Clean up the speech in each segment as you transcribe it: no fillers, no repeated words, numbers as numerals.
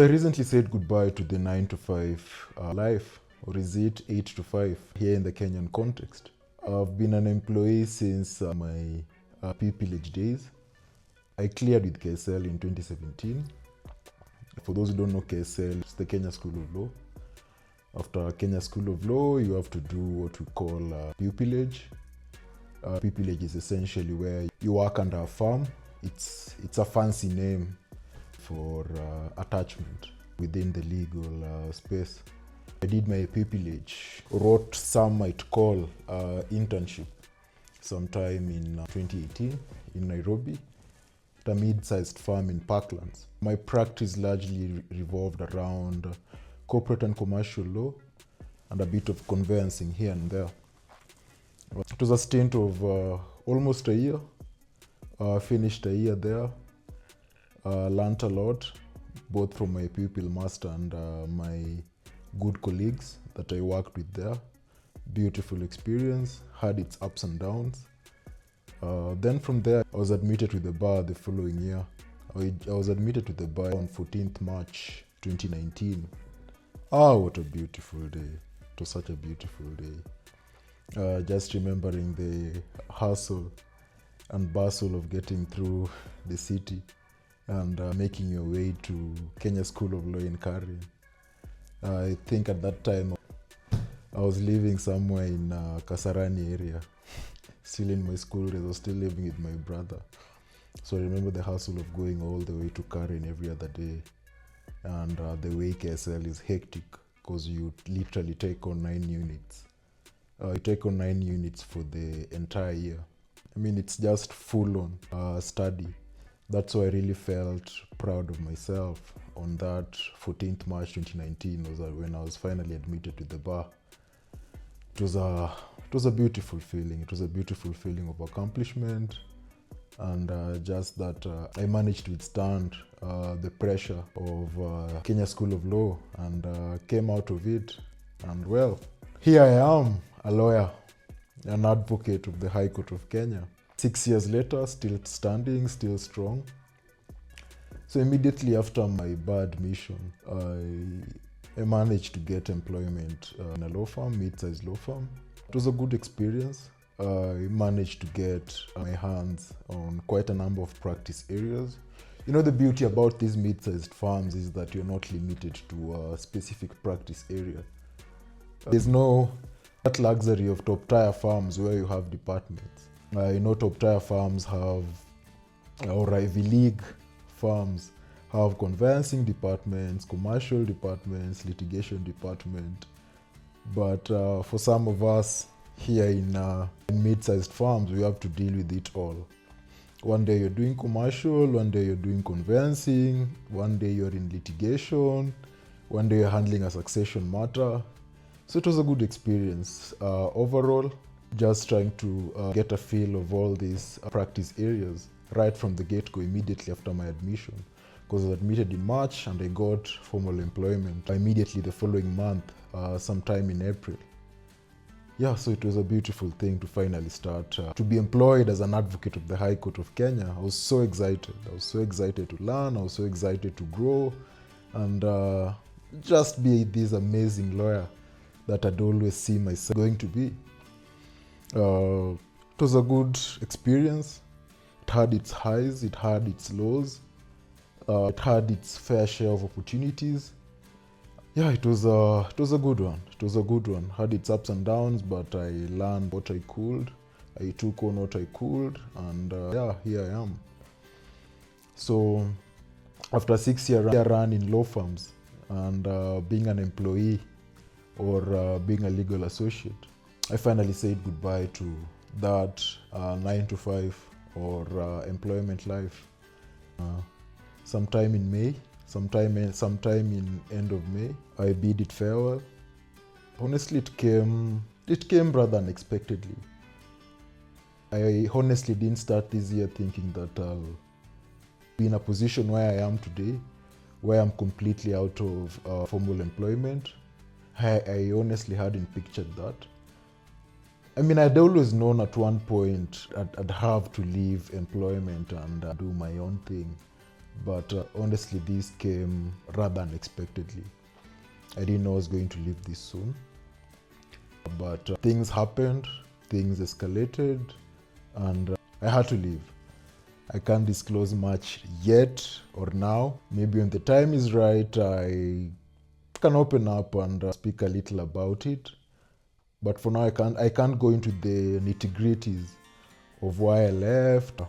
I recently said goodbye to the 9 to 5 life, or is it 8 to 5 here in the Kenyan context. I've been an employee since my pupillage days. I cleared with KSL in 2017. For those who don't know KSL, it's the Kenya School of Law. After Kenya School of Law, you have to do what we call pupillage. Pupillage is essentially where you work under a firm. It's a fancy name for attachment within the legal space. I did my pupillage, or what some might call internship, sometime in 2018 in Nairobi, at a mid-sized firm in Parklands. My practice largely revolved around corporate and commercial law and a bit of conveyancing here and there. It was a stint of almost a year. Finished a year there. Learned a lot, both from my pupil master and my good colleagues that I worked with there. Beautiful experience, had its ups and downs. Then from there, I was admitted to the bar the following year. I was admitted to the bar on 14th March 2019. What a beautiful day. It was such a beautiful day. Just remembering the hustle and bustle of getting through the city and making your way to Kenya School of Law in Karen. I think at that time I was living somewhere in Kasarani area, still in my school days. I was still living with my brother. So I remember the hustle of going all the way to Karen every other day. And the way KSL is hectic because you literally take on 9 units. You take on 9 units for the entire year. I mean, it's just full-on study. That's why I really felt proud of myself on that 14th March 2019 was when I was finally admitted to the bar. It was a beautiful feeling. It was a beautiful feeling of accomplishment, and just that I managed to withstand the pressure of Kenya School of Law and came out of it. And well, here I am, a lawyer, an advocate of the High Court of Kenya. 6 years later, still standing, still strong. So immediately after my bar admission, I managed to get employment in a law firm, mid-sized law firm. It was a good experience. I managed to get my hands on quite a number of practice areas. You know, the beauty about these mid-sized firms is that you're not limited to a specific practice area. There's no that luxury of top-tier firms where you have departments. Top-tier firms have, or Ivy League firms have conveyancing departments, commercial departments, litigation department. But for some of us here in mid-sized firms, we have to deal with it all. One day you're doing commercial, one day you're doing conveyancing, one day you're in litigation, one day you're handling a succession matter. So it was a good experience. Overall, just trying to get a feel of all these practice areas right from the get-go immediately after my admission. Because I was admitted in March and I got formal employment immediately the following month, sometime in April. Yeah, so it was a beautiful thing to finally start to be employed as an advocate of the High Court of Kenya. I was so excited. I was so excited to learn. I was so excited to grow and just be this amazing lawyer that I'd always see myself going to be. It was a good experience. It had its highs, it had its lows, it had its fair share of opportunities. Yeah, it was a good one. It was a good one. Had its ups and downs, but I learned what I could. I took on what I could, and yeah, here I am. So after a 6-year run in law firms and being an employee or being a legal associate, I finally said goodbye to that 9 to 5 or employment life. Sometime in May, sometime in end of May, I bid it farewell. Honestly, it came rather unexpectedly. I honestly didn't start this year thinking that I'll be in a position where I am today, where I'm completely out of formal employment. I honestly hadn't pictured that. I mean, I'd always known at one point I'd have to leave employment and do my own thing. But honestly, this came rather unexpectedly. I didn't know I was going to leave this soon. But things happened, things escalated, and I had to leave. I can't disclose much yet or now. Maybe when the time is right, I can open up and speak a little about it. But for now, I can't go into the nitty-gritties of why I left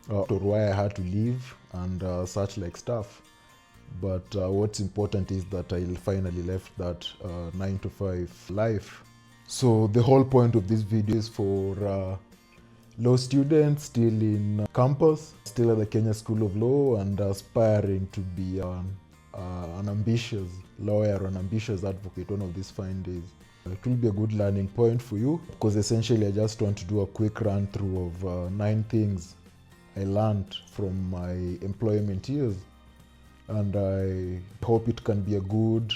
or why I had to leave and such like stuff. But what's important is that I finally left that 9-to-5 life. So the whole point of this video is for law students still in campus, still at the Kenya School of Law and aspiring to be an ambitious lawyer, an ambitious advocate one of these fine days. It will be a good learning point for you because essentially I just want to do a quick run through of 9 things I learned from my employment years. And I hope it can be a good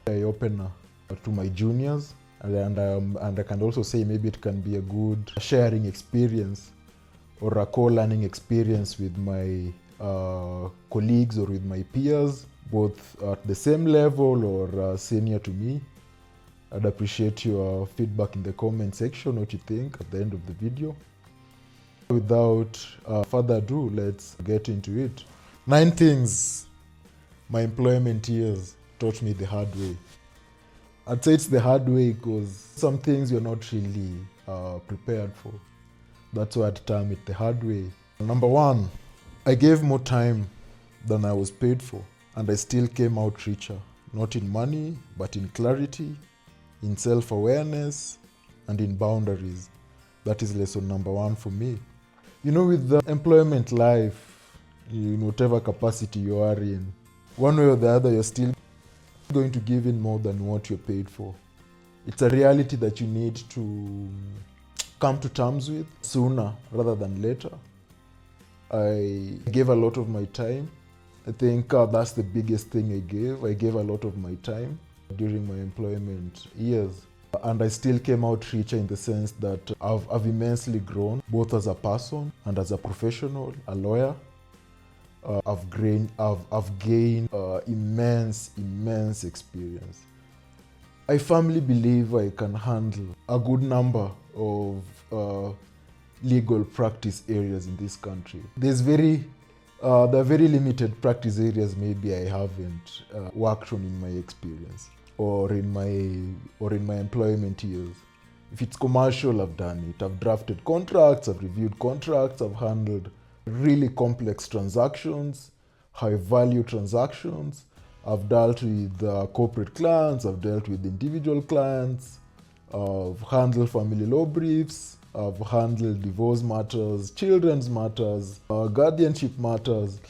eye-opener to my juniors. And I can also say maybe it can be a good sharing experience or a co-learning experience with my colleagues or with my peers, both at the same level or senior to me. I'd appreciate your feedback in the comment section, what you think at the end of the video. Without further ado, let's get into it. 9 things my employment years taught me the hard way. I'd say it's the hard way because some things you're not really prepared for. That's why I'd term it the hard way. Number 1, I gave more time than I was paid for, and I still came out richer. Not in money, but in clarity, in self-awareness, and in boundaries. That is lesson number 1 for me. You know, with the employment life, in whatever capacity you are in, one way or the other, you're still going to give in more than what you're paid for. It's a reality that you need to come to terms with sooner rather than later. I gave a lot of my time. I think that's the biggest thing I gave. I gave a lot of my time during my employment years. And I still came out richer in the sense that I've immensely grown, both as a person and as a professional, a lawyer. I've gained immense experience. I firmly believe I can handle a good number of legal practice areas in this country. There are very limited practice areas maybe I haven't worked on in my experience or in my employment years. If it's commercial, I've done it. I've drafted contracts, I've reviewed contracts, I've handled really complex transactions, high value transactions. I've dealt with corporate clients, I've dealt with individual clients, I've handled family law briefs, I've handled divorce matters, children's matters, guardianship matters,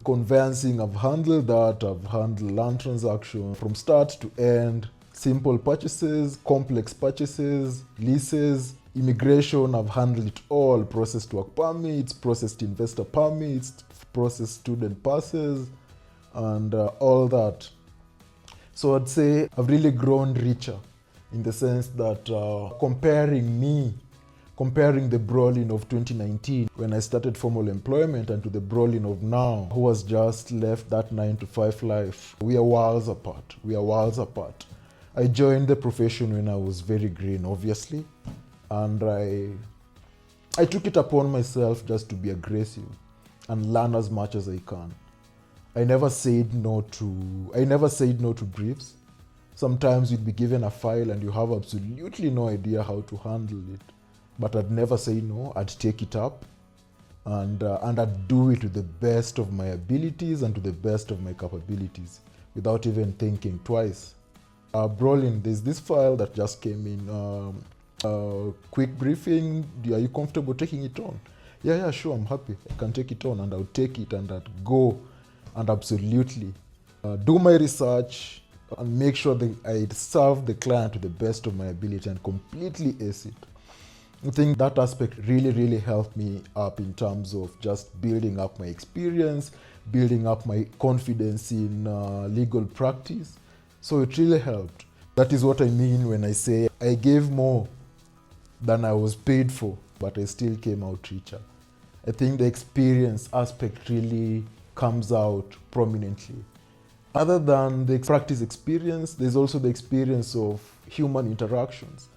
conveyancing, I've handled that, I've handled land transactions from start to end, simple purchases, complex purchases, leases, immigration, I've handled it all, processed work permits, processed investor permits, processed student passes, and all that. So I'd say I've really grown richer in the sense that comparing the Brolin of 2019 when I started formal employment and to the Brolin of now who has just left that 9-to-5 life, we are worlds apart. I joined the profession when I was very green, obviously. And I took it upon myself just to be aggressive and learn as much as I can. I never said no to briefs. Sometimes you'd be given a file and you have absolutely no idea how to handle it. But I'd never say no. I'd take it up and I'd do it to the best of my abilities and to the best of my capabilities without even thinking twice. Brolin, there's this file that just came in. Quick briefing, are you comfortable taking it on? Yeah, sure, I'm happy. I can take it on, and I'll take it and I'd go and absolutely do my research and make sure that I serve the client to the best of my ability and completely ace it. I think that aspect really helped me up in terms of just building up my experience, building up my confidence in legal practice. So it really helped. That is what I mean when I say I gave more than I was paid for, but I still came out richer. I think the experience aspect really comes out prominently. Other than the practice experience, there's also the experience of human interactions,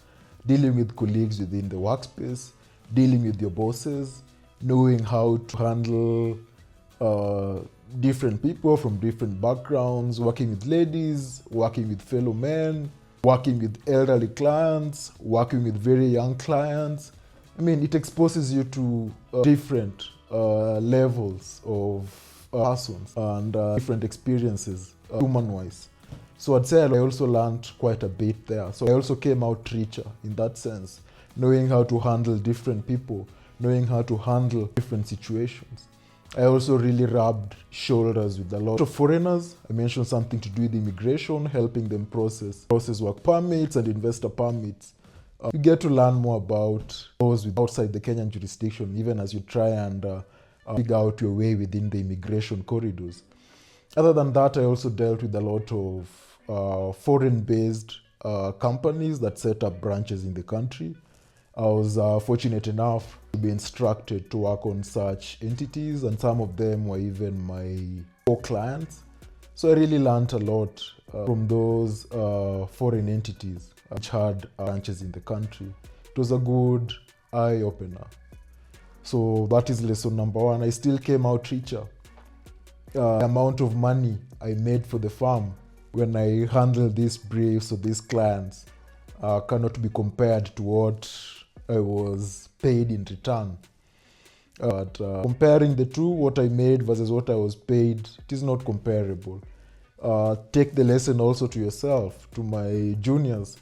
dealing with colleagues within the workspace, dealing with your bosses, knowing how to handle different people from different backgrounds, working with ladies, working with fellow men, working with elderly clients, working with very young clients. I mean, it exposes you to different levels of persons and different experiences, human-wise. So I'd say I also learned quite a bit there. So I also came out richer in that sense, knowing how to handle different people, knowing how to handle different situations. I also really rubbed shoulders with a lot of foreigners. I mentioned something to do with immigration, helping them process work permits and investor permits. You get to learn more about those outside the Kenyan jurisdiction, even as you try and figure out your way within the immigration corridors. Other than that, I also dealt with a lot of foreign-based companies that set up branches in the country. I was fortunate enough to be instructed to work on such entities, and some of them were even my co-clients. So I really learned a lot from those foreign entities which had branches in the country. It was a good eye-opener. So that is lesson number one. I still came out richer. The amount of money I made for the firm when I handled these briefs or these clients cannot be compared to what I was paid in return. But comparing the two, what I made versus what I was paid, it is not comparable. Take the lesson also to yourself, to my juniors.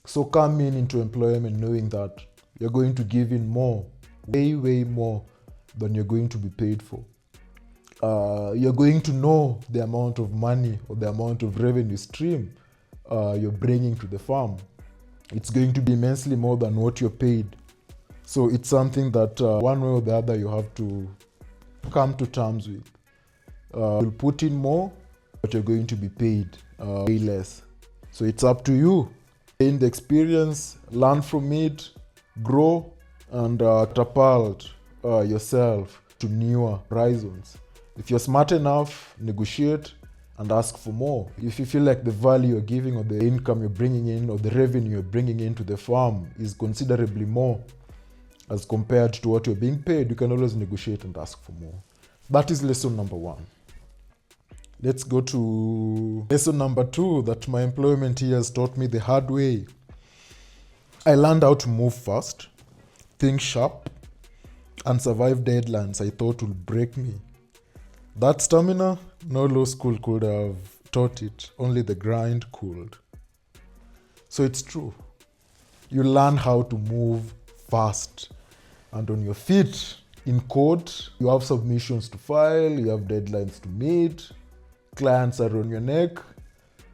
So come into employment knowing that you're going to give in more, way more than you're going to be paid for. You're going to know the amount of money or the amount of revenue stream you're bringing to the firm. It's going to be immensely more than what you're paid. So it's something that one way or the other you have to come to terms with. You'll put in more, but you're going to be paid way less. So it's up to you. Gain the experience, learn from it, grow, and catapult yourself to newer horizons. If you're smart enough, negotiate and ask for more. If you feel like the value you're giving or the income you're bringing in or the revenue you're bringing into the firm is considerably more as compared to what you're being paid, you can always negotiate and ask for more. That is lesson number one. Let's go to lesson number two that my employment years taught me the hard way. I learned how to move fast, think sharp, and survive deadlines I thought would break me. That stamina, no law school could have taught it, only the grind could. So it's true. You learn how to move fast and on your feet. In court, you have submissions to file, you have deadlines to meet, clients are on your neck.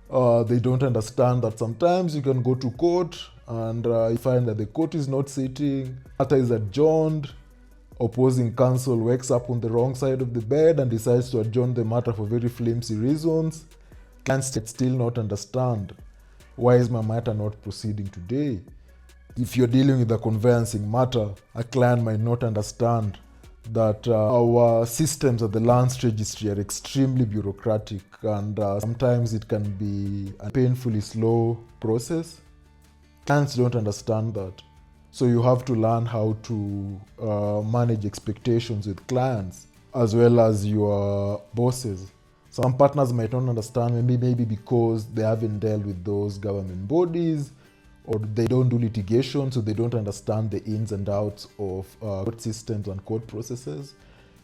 They don't understand that sometimes you can go to court and you find that the court is not sitting, matter is adjourned, opposing counsel wakes up on the wrong side of the bed and decides to adjourn the matter for very flimsy reasons. Clients still not understand. Why is my matter not proceeding today? If you're dealing with a conveyancing matter, a client might not understand that our systems at the lands registry are extremely bureaucratic and sometimes it can be a painfully slow process. Clients don't understand that. So you have to learn how to manage expectations with clients as well as your bosses. Some partners might not understand, maybe because they haven't dealt with those government bodies or they don't do litigation, so they don't understand the ins and outs of court systems and court processes.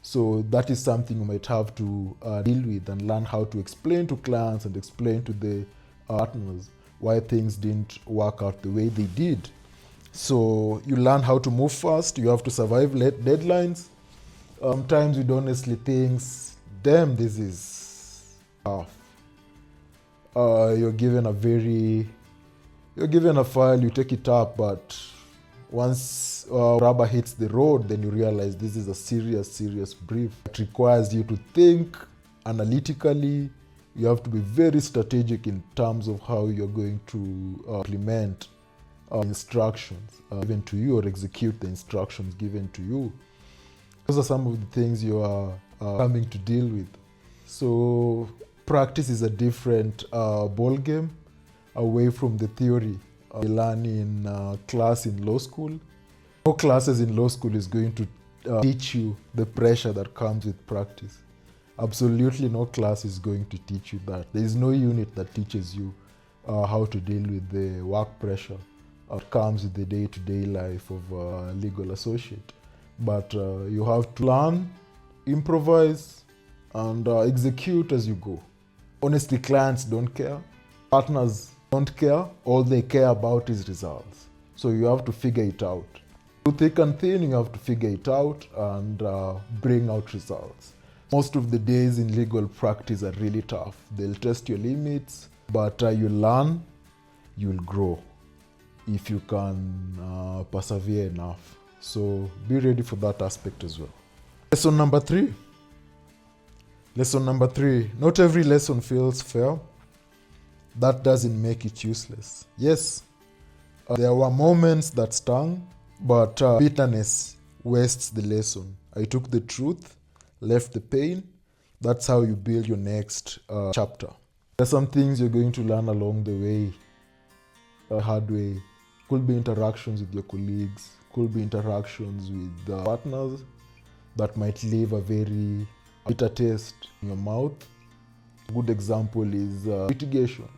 So that is something you might have to deal with and learn how to explain to clients and explain to the partners why things didn't work out the way they did. So you learn how to move fast, you have to survive deadlines. Sometimes you don't honestly think, damn, this is tough. You're given a file, you take it up, but once rubber hits the road, then you realize this is a serious brief. It requires you to think analytically. You have to be very strategic in terms of how you're going to implement instructions given to you or execute the instructions given to you. Those are some of the things you are coming to deal with. So practice is a different ball game away from the theory you learn in class in law school. No classes in law school is going to teach you the pressure that comes with practice. Absolutely no class is going to teach you that. There is no unit that teaches you how to deal with the work pressure that comes with the day-to-day life of a legal associate. But you have to learn, improvise, and execute as you go. Honestly, clients don't care. Partners don't care. All they care about is results. So you have to figure it out. Through thick and thin, you have to figure it out and bring out results. Most of the days in legal practice are really tough. They'll test your limits, but you learn, you'll grow if you can persevere enough. So be ready for that aspect as well. Lesson number 3. Not every lesson feels fair. That doesn't make it useless. Yes, there were moments that stung, but bitterness wastes the lesson. I took the truth, left the pain. That's how you build your next chapter. There's some things you're going to learn along the way, the hard way. Could be interactions with your colleagues, could be interactions with partners that might leave a very bitter taste in your mouth. A good example is litigation.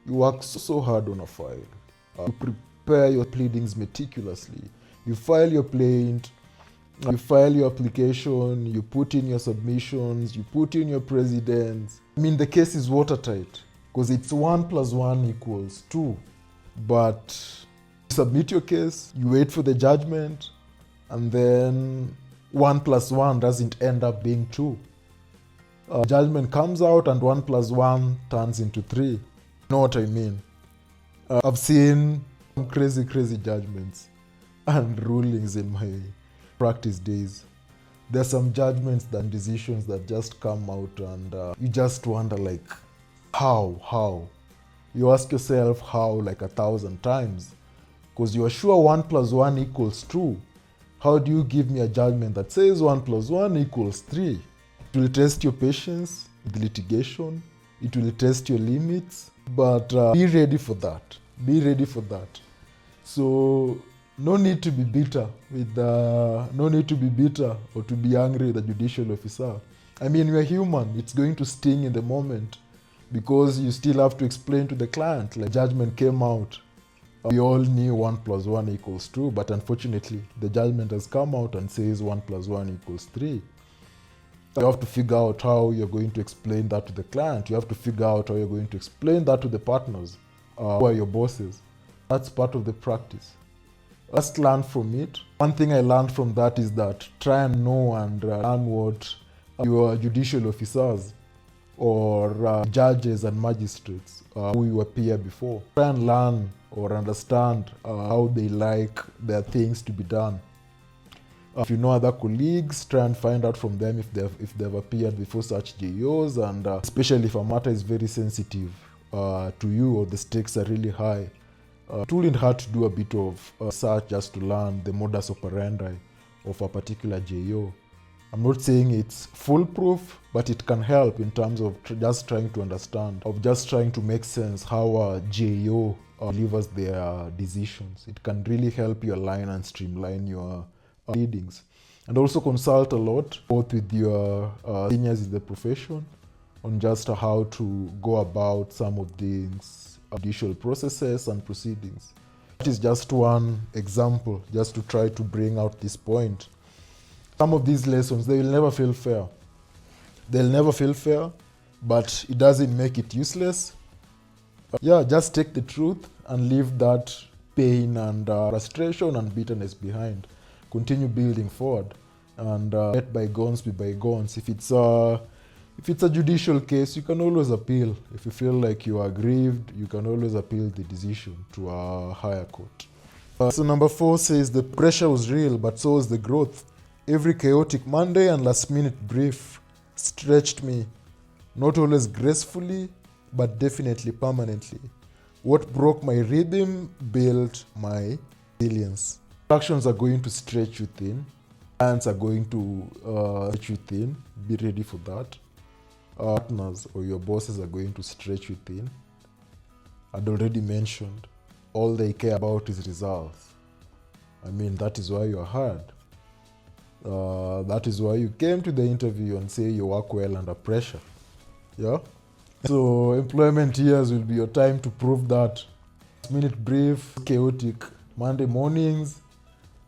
You work so hard on a file. You prepare your pleadings meticulously. You file your plaint, you file your application, you put in your submissions, you put in your precedents. I mean, the case is watertight because it's 1 + 1 = 2. But you submit your case, you wait for the judgment, and then 1 + 1 doesn't end up being 2. Judgment comes out and 1 + 1 turns into 3. You know what I mean? I've seen some crazy judgments and rulings in my practice days. There's some judgments and decisions that just come out and you just wonder like, how? You ask yourself how like 1,000 times because you're sure 1 + 1 = 2. How do you give me a judgment that says 1 + 1 = 3? It will test your patience with litigation. It will test your limits, but be ready for that. So no need to be bitter or to be angry with the judicial officer. I mean, we're human. It's going to sting in the moment because you still have to explain to the client, like judgment came out. We all knew 1 + 1 = 2, but unfortunately, the judgment has come out and says 1 + 1 = 3. You have to figure out how you're going to explain that to the client. You have to figure out how you're going to explain that to the partners who are your bosses. That's part of the practice. Let's learn from it. One thing I learned from that is that try and know and learn what your judicial officers or judges and magistrates who you appear before. Try and learn or understand how they like their things to be done. If you know other colleagues, try and find out from them if they've appeared before such JOs, and especially if a matter is very sensitive to you or the stakes are really high. It wouldn't hurt to do a bit of research just to learn the modus operandi of a particular JO. I'm not saying it's foolproof, but it can help in terms of just trying to understand, of just trying to make sense how a JO delivers their decisions. It can really help you align and streamline your pleadings. And also consult a lot, both with your seniors in the profession, on just how to go about some of these judicial processes and proceedings. That is just one example, just to try to bring out this point. Some of these lessons, they will never feel fair. They'll never feel fair, but it doesn't make it useless. Just take the truth and leave that pain and frustration and bitterness behind. Continue building forward and let bygones be bygones. If it's a judicial case, you can always appeal. If you feel like you are aggrieved, you can always appeal the decision to a higher court. So number 4 says the pressure was real, but so was the growth. Every chaotic Monday and last-minute brief stretched me, not always gracefully, but definitely permanently. What broke my rhythm built my resilience. Actions are going to stretch you thin. Clients are going to stretch you thin. Be ready for that. Partners or your bosses are going to stretch you thin. I'd already mentioned, all they care about is results. I mean, that is why you're hired. That is why you came to the interview and say you work well under pressure. Yeah? So employment years will be your time to prove that. Minute brief, chaotic Monday mornings,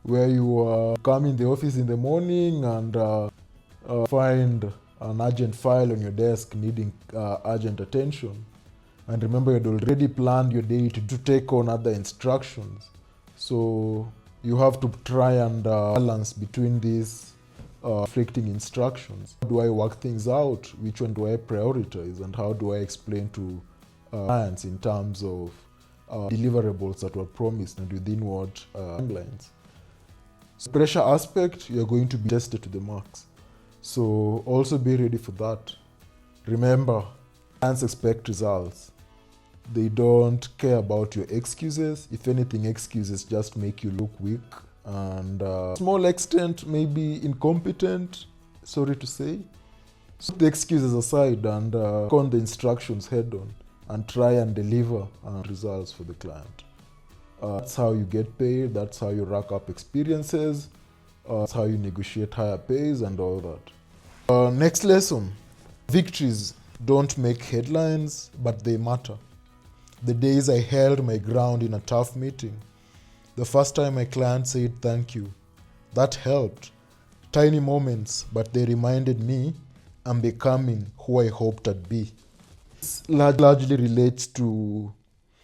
where you come in the office in the morning and find an urgent file on your desk needing urgent attention. And remember, you'd already planned your day to take on other instructions. So you have to try and balance between these conflicting instructions. How do I work things out? Which one do I prioritize? And how do I explain to clients in terms of deliverables that were promised and within what timelines? So pressure aspect, you're going to be tested to the max. So also be ready for that. Remember, clients expect results. They don't care about your excuses. If anything, excuses just make you look weak and small extent maybe incompetent, sorry to say. So put the excuses aside and on the instructions head on and try and deliver results for the client. That's how you get paid. That's how you rack up experiences. That's how you negotiate higher pays and all that. Next lesson. Victories don't make headlines, but they matter. The days I held my ground in a tough meeting. The first time my client said thank you. That helped. Tiny moments, but they reminded me I'm becoming who I hoped I'd be. This largely relates to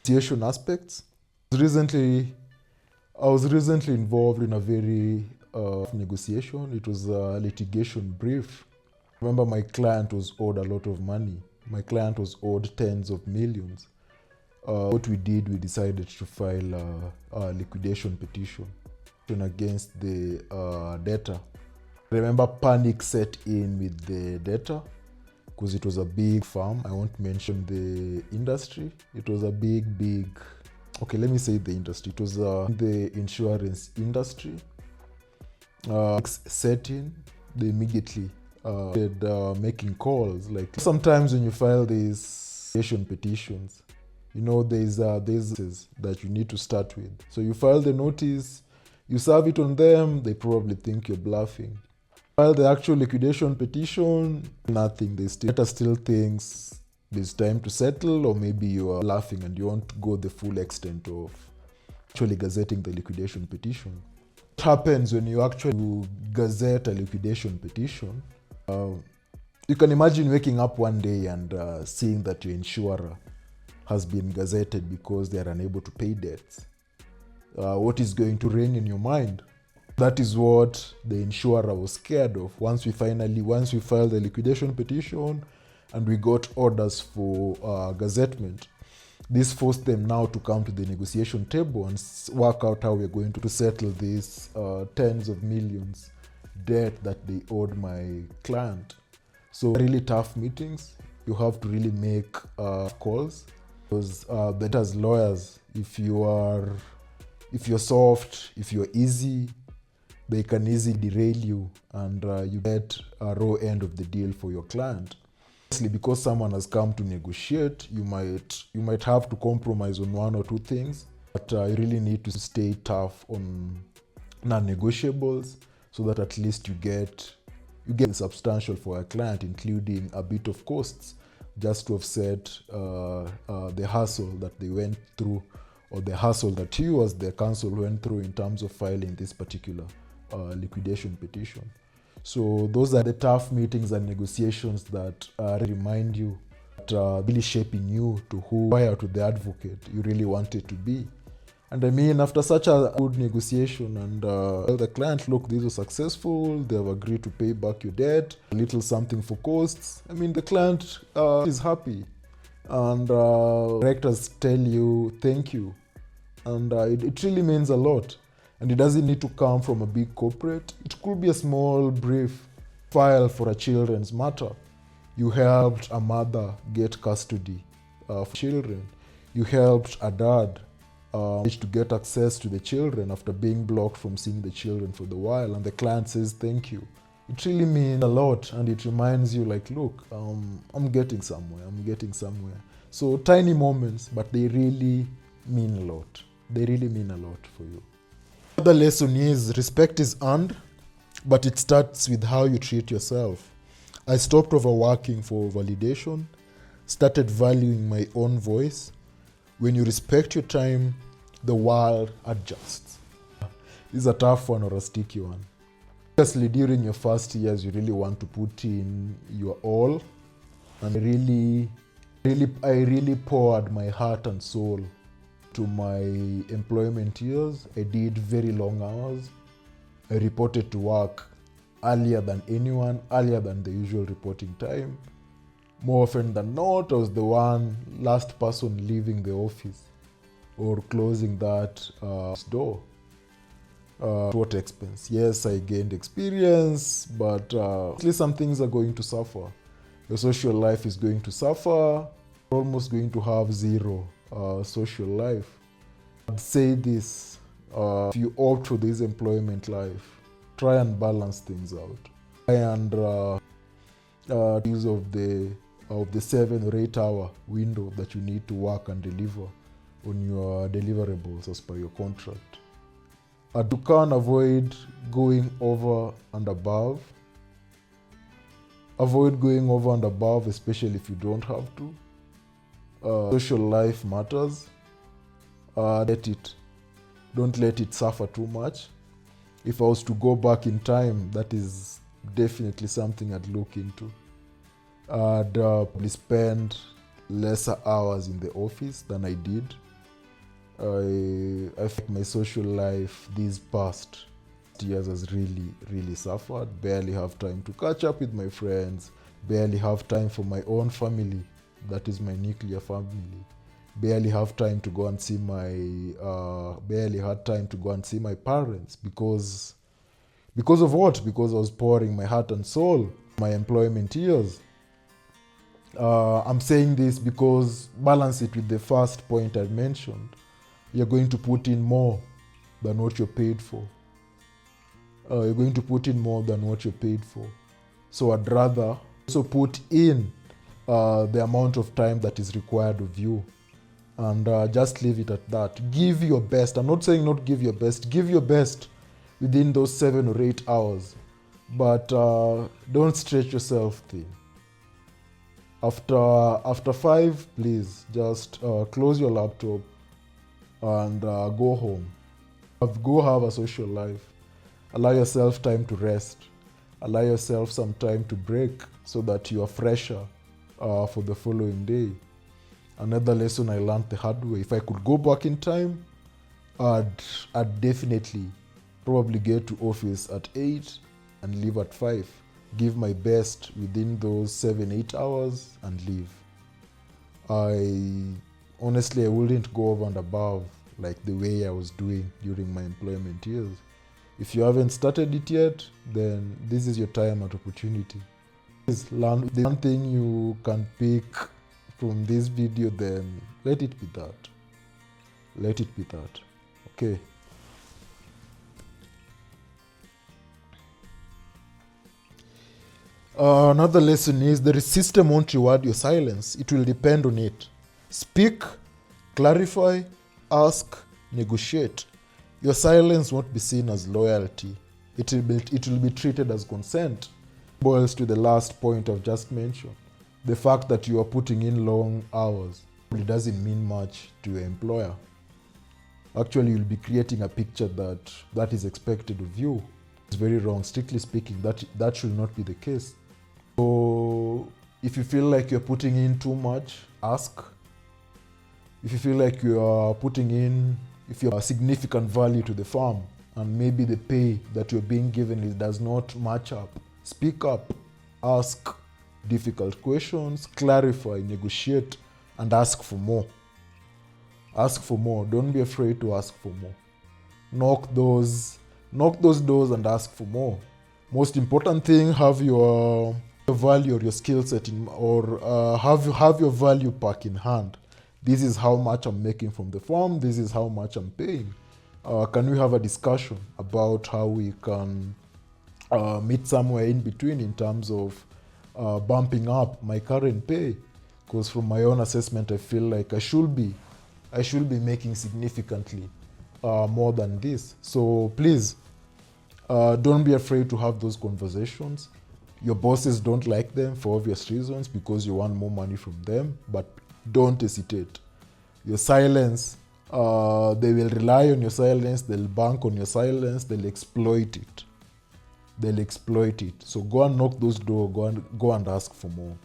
negotiation aspects. I was recently involved in a very negotiation. It was a litigation brief. Remember, my client was owed a lot of money. My client was owed tens of millions. What we did, we decided to file a liquidation petition against the debtor. Remember, panic set in with the debtor because it was a big firm. I won't mention the industry. It was a big, okay, let me say the industry. It was the insurance industry. Set in, they immediately started making calls. Like sometimes when you file these liquidation petitions, you know, there's that you need to start with. So you file the notice, you serve it on them, they probably think you're bluffing. File the actual liquidation petition, nothing. They still thinks there's time to settle, or maybe you are laughing and you won't go the full extent of actually gazetting the liquidation petition. What happens when you actually gazette a liquidation petition? You can imagine waking up one day and seeing that your insurer has been gazetted because they are unable to pay debts. What is going to ring in your mind? That is what the insurer was scared of. Once we filed the liquidation petition and we got orders for gazettement, this forced them now to come to the negotiation table and work out how we're going to settle this tens of millions debt that they owed my client. So really tough meetings. You have to really make calls. Because that as lawyers, if you're soft, if you're easy, they can easily derail you and you get a raw end of the deal for your client. Because someone has come to negotiate, you might have to compromise on one or two things, but you really need to stay tough on non-negotiables so that at least you get substantial for a client, including a bit of costs, just to offset the hassle that they went through, or the hassle that you as the counsel went through in terms of filing this particular liquidation petition. So those are the tough meetings and negotiations that remind you that really shaping you to who, prior to the advocate, you really wanted to be. And I mean, after such a good negotiation and the client, look, these are successful, they have agreed to pay back your debt, a little something for costs. I mean, the client is happy. And directors tell you thank you. And it really means a lot. And it doesn't need to come from a big corporate. It could be a small brief file for a children's matter. You helped a mother get custody of children. You helped a dad to get access to the children after being blocked from seeing the children for the while, and the client says thank you. It really means a lot, and it reminds you like, look, I'm getting somewhere. So tiny moments, but they really mean a lot. They really mean a lot for you. Another lesson is respect is earned, but it starts with how you treat yourself. I stopped overworking for validation, started valuing my own voice. When you respect your time, the world adjusts. This is a tough one or a sticky one. Obviously, during your first years, you really want to put in your all. And I really poured my heart and soul to my employment years. I did very long hours. I reported to work earlier than anyone, earlier than the usual reporting time. More often than not, I was the last person leaving the office or closing that door. At what expense? Yes, I gained experience, but at least some things are going to suffer. Your social life is going to suffer. You're almost going to have zero social life. I'd say this, if you opt for this employment life, try and balance things out. Try and use of the 7 or 8 hour window that you need to work and deliver on your deliverables as per your contract. You can't avoid going over and above. Avoid going over and above, especially if you don't have to. Social life matters. Don't let it suffer too much. If I was to go back in time, that is definitely something I'd look into. I'd probably spend lesser hours in the office than I did. I think my social life these past years has really suffered. Barely have time to catch up with my friends. Barely have time for my own family. That is my nuclear family. Barely have time to go and see barely had time to go and see my parents because of what? Because I was pouring my heart and soul my employment years. I'm saying this because balance it with the first point I mentioned. You're going to put in more than what you're paid for. You're going to put in more than what you're paid for. So I'd rather also put in the amount of time that is required of you. And just leave it at that. Give your best. I'm not saying not give your best. Give your best within those 7 or 8 hours. But don't stretch yourself thin. After 5, please just close your laptop and go home. Go have a social life. Allow yourself time to rest. Allow yourself some time to break so that you are fresher for the following day. Another lesson I learned the hard way. If I could go back in time, I'd definitely probably get to office at 8 and leave at 5. Give my best within those 7-8 hours and leave. Honestly, I wouldn't go over and above like the way I was doing during my employment years. If you haven't started it yet, then this is your time and opportunity. Please learn the one thing you can pick from this video, then let it be that. Let it be that. Okay. Another lesson is the system won't reward your silence. It will depend on it. Speak, clarify, ask, negotiate. Your silence won't be seen as loyalty. It will be treated as consent. Boils to the last point I've just mentioned. The fact that you are putting in long hours really doesn't mean much to your employer. Actually, you'll be creating a picture that is expected of you. It's very wrong. Strictly speaking, that should not be the case. So if you feel like you're putting in too much, ask. If you feel like you are if you're a significant value to the firm and maybe the pay that you're being given does not match up, speak up, ask difficult questions, clarify, negotiate, and ask for more. Ask for more. Don't be afraid to ask for more. Knock those doors and ask for more. Most important thing, have your value or your skill set have your value pack in hand. This is how much I'm making from the farm. This is how much I'm paying. Can we have a discussion about how we can meet somewhere in between in terms of bumping up my current pay? Because from my own assessment, I feel like I should be making significantly more than this. So please, don't be afraid to have those conversations. Your bosses don't like them for obvious reasons because you want more money from them, but don't hesitate. Your silence, they will rely on your silence, they'll bank on your silence, they'll exploit it. So go and knock those doors, go and ask for more.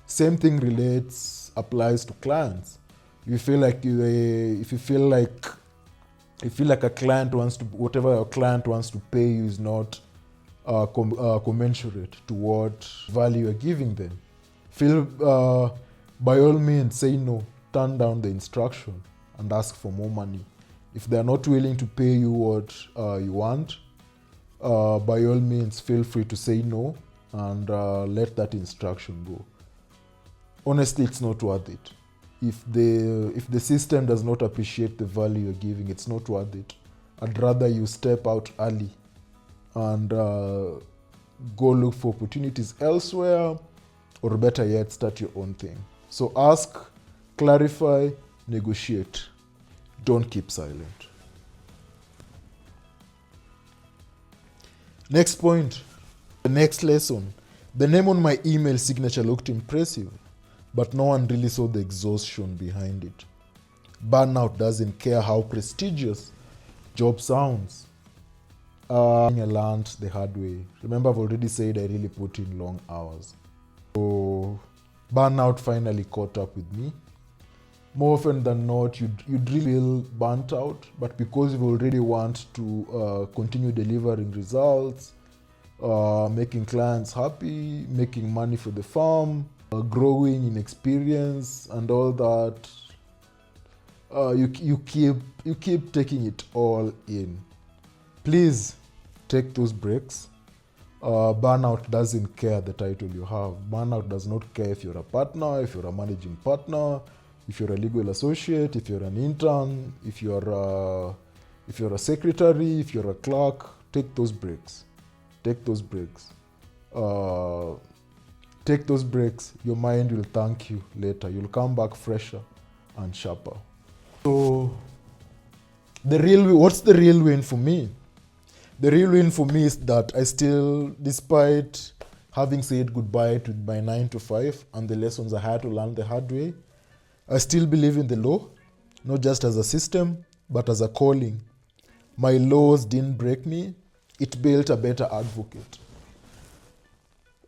Same thing applies to clients. If you feel like a client wants to, whatever your client wants to pay you is not commensurate to what value you're giving them, by all means say no, turn down the instruction and ask for more money. If they're not willing to pay you what you want, by all means feel free to say no and let that instruction go. Honestly, it's not worth it. If the system does not appreciate the value you're giving, it's not worth it. I'd rather you step out early and go look for opportunities elsewhere, or better yet, start your own thing. So ask, clarify, negotiate. Don't keep silent. Next point, the next lesson. The name on my email signature looked impressive, but no one really saw the exhaustion behind it. Burnout doesn't care how prestigious job sounds. I learned the hard way. Remember, I've already said I really put in long hours. So burnout finally caught up with me. More often than not, you'd really feel burnt out, but because you already want to continue delivering results, making clients happy, making money for the farm, growing in experience and all that, you keep taking it all in. Please take those breaks. Burnout doesn't care the title you have. Burnout does not care if you're a partner, if you're a managing partner, if you're a legal associate, if you're an intern, if you're a secretary, if you're a clerk. Take those breaks. Take those breaks. Your mind will thank you later. You'll come back fresher and sharper. So what's the real win for me? The real win for me is that I still, despite having said goodbye to my 9 to 5 and the lessons I had to learn the hard way, I still believe in the law, not just as a system, but as a calling. My laws didn't break me. It built a better advocate.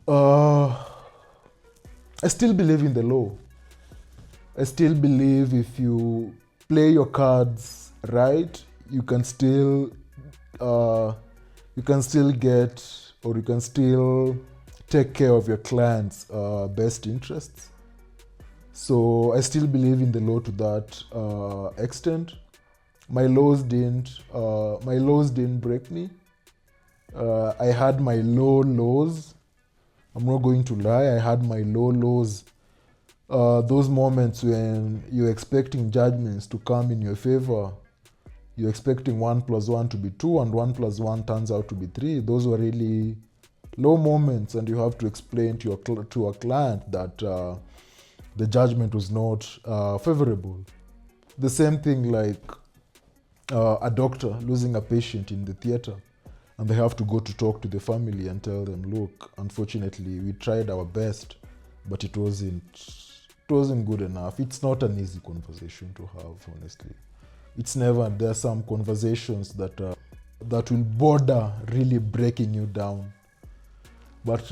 I still believe in the law. I still believe if you play your cards right, you can still take care of your clients' best interests. So I still believe in the law to that extent. My laws didn't break me. I had my low lows. I'm not going to lie. I had my low lows. Those moments when you're expecting judgments to come in your favor. You're expecting 1 + 1 to be 2 and 1 + 1 turns out to be 3. Those were really low moments, and you have to explain to a client that the judgment was not favorable. The same thing like a doctor losing a patient in the theater, and they have to go to talk to the family and tell them, look, unfortunately, we tried our best, but it wasn't good enough. It's not an easy conversation to have, honestly. It's never. There are some conversations that will border really breaking you down. But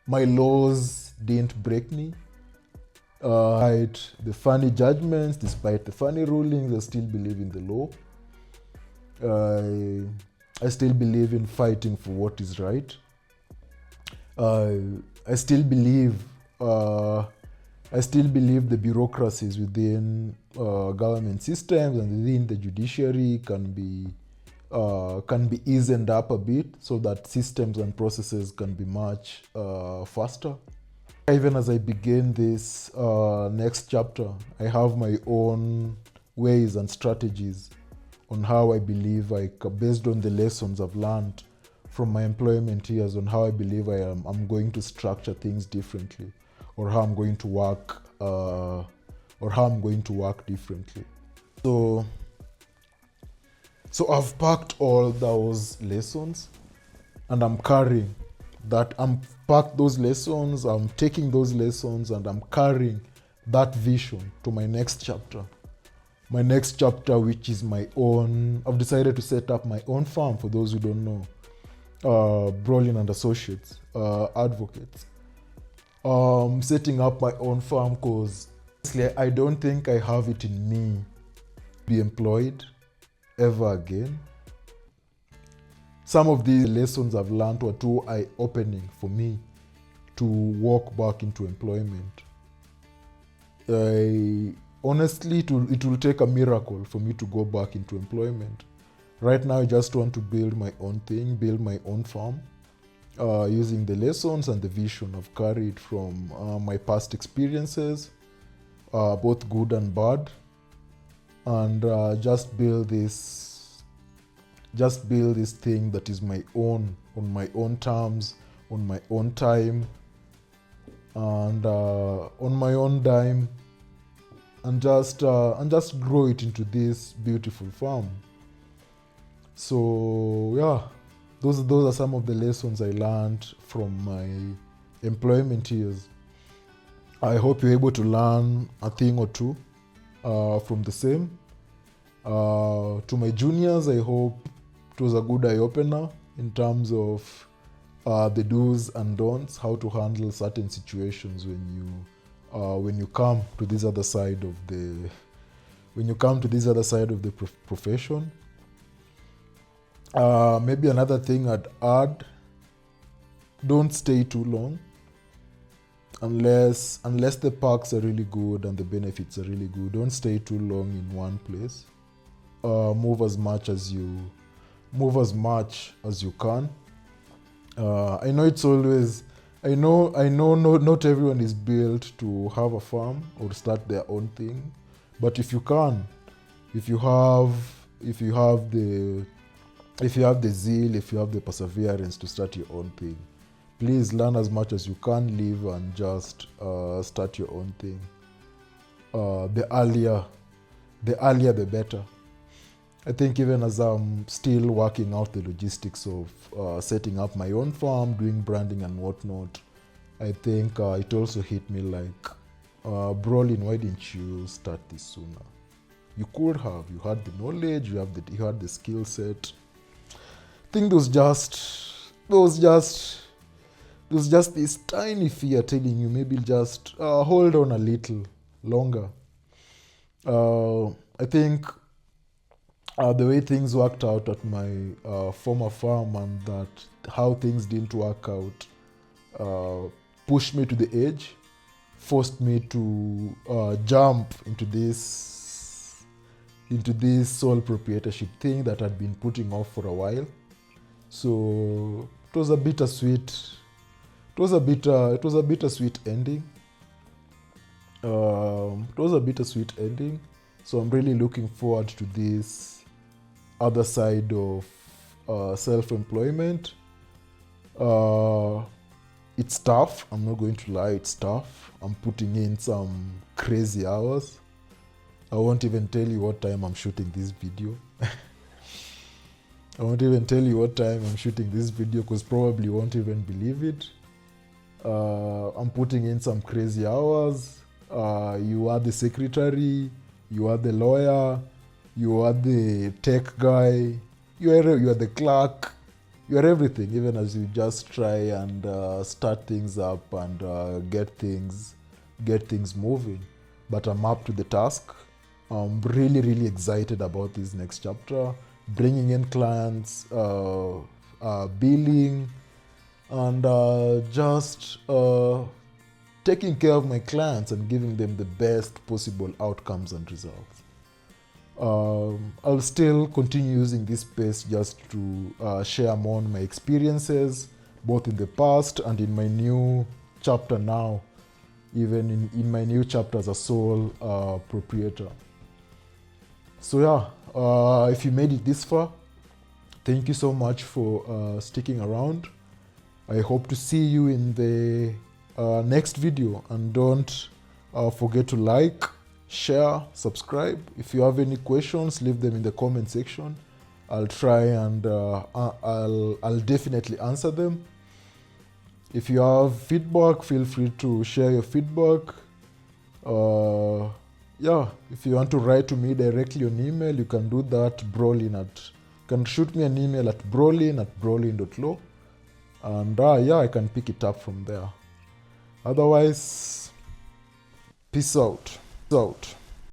my laws didn't break me. Despite the funny judgments, despite the funny rulings, I still believe in the law. I still believe in fighting for what is right. I still believe the bureaucracies within government systems and within the judiciary can be eased up a bit so that systems and processes can be much faster. Even as I begin this next chapter, I have my own ways and strategies on how I believe, based on the lessons I've learned from my employment years, on how I believe I'm going to structure things differently, or how I'm going to work, differently. So I've packed all those lessons, and I'm carrying that. I'm packed those lessons, I'm taking those lessons, and I'm carrying that vision to my next chapter. My next chapter, which is my own. I've decided to set up my own firm, for those who don't know. Brolin and Associates, advocates. Setting up my own firm because I don't think I have it in me to be employed ever again. Some of these lessons I've learned were too eye-opening for me to walk back into employment. Honestly, it will take a miracle for me to go back into employment. Right now, I just want to build my own thing, build my own firm, using the lessons and the vision I've carried from my past experiences, both good and bad, and just build this thing that is my own, on my own terms, on my own time, and on my own dime, and just grow it into this beautiful farm. So yeah, those are some of the lessons I learned from my employment years. I hope you're able to learn a thing or two from the same. To my juniors, I hope it was a good eye-opener in terms of the do's and don'ts, how to handle certain situations when you come to this other side of the profession. Maybe another thing I'd add: don't stay too long, unless the perks are really good and the benefits are really good. Don't stay too long in one place. Move as much as you can. I know it's always. I know. Not everyone is built to have a farm or start their own thing, but if you can, if you have the zeal, if you have the perseverance to start your own thing, please learn as much as you can, live and just start your own thing. The earlier the better. I think even as I'm still working out the logistics of setting up my own farm, doing branding and whatnot, I think it also hit me like, Brolin, why didn't you start this sooner? You could have. You had the knowledge, you had the skill set. I think there was just this tiny fear telling you, maybe just hold on a little longer. I think the way things worked out at my former firm, and that how things didn't work out, pushed me to the edge, forced me to jump into this sole proprietorship thing that I'd been putting off for a while. So it was a bittersweet ending. So I'm really looking forward to this other side of self-employment. It's tough. I'm not going to lie, it's tough. I'm putting in some crazy hours. I won't even tell you what time I'm shooting this video. Because probably you won't even believe it. I'm putting in some crazy hours. You are the secretary, you are the lawyer, you are the tech guy, you are the clerk, you are everything, even as you just try and start things up and get things moving. But I'm up to the task. I'm really, really excited about this next chapter, bringing in clients, billing, and just taking care of my clients and giving them the best possible outcomes and results. I'll still continue using this space just to share more on my experiences, both in the past and in my new chapter now, even in my new chapter as a sole proprietor. So yeah, if you made it this far, thank you so much for sticking around. I hope to see you in the next video, and don't forget to like, share, subscribe. If you have any questions, leave them in the comment section. I'll try and I'll definitely answer them. If you have feedback, feel free to share your feedback. Yeah, if you want to write to me directly on email, you can do that. You can shoot me an email at brolin@brolin.law, and yeah, I can pick it up from there. Otherwise, peace out.